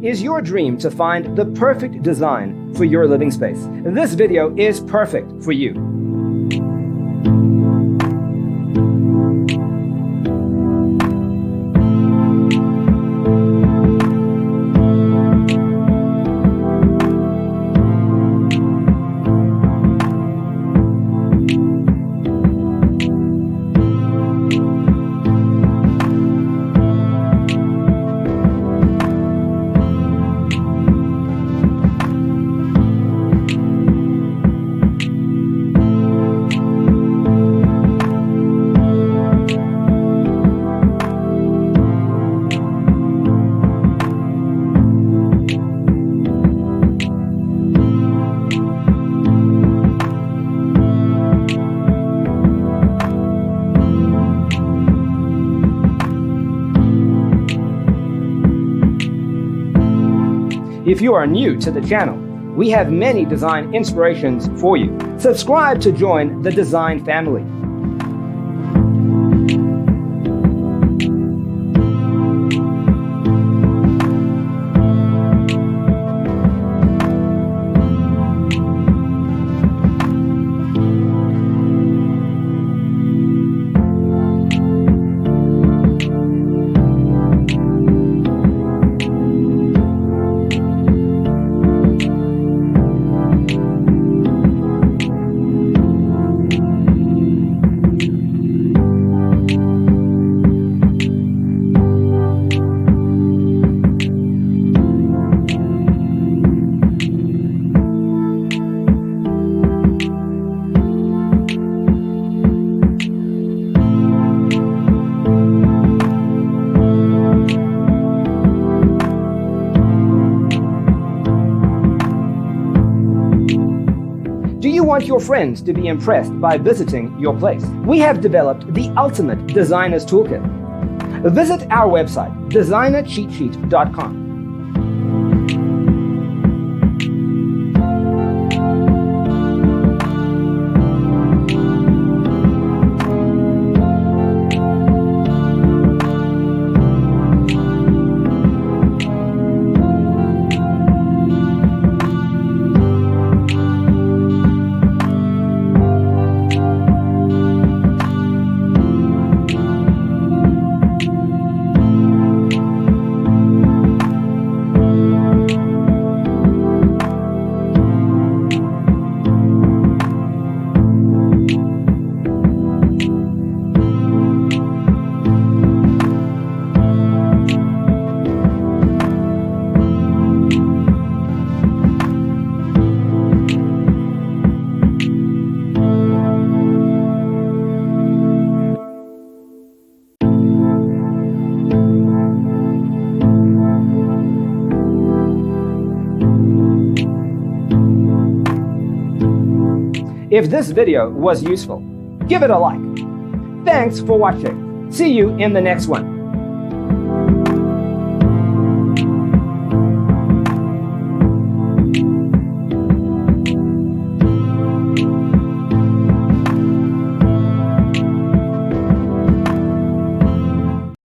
Is your dream to find the perfect design for your living space? This video is perfect for you. If you are new to the channel, we have many design inspirations for you. Subscribe to join the design family. Do you want your friends to be impressed by visiting your place? We have developed the ultimate designer's toolkit. Visit our website, designercheatsheet.com. If this video was useful, give it a like. Thanks for watching. See you in the next one.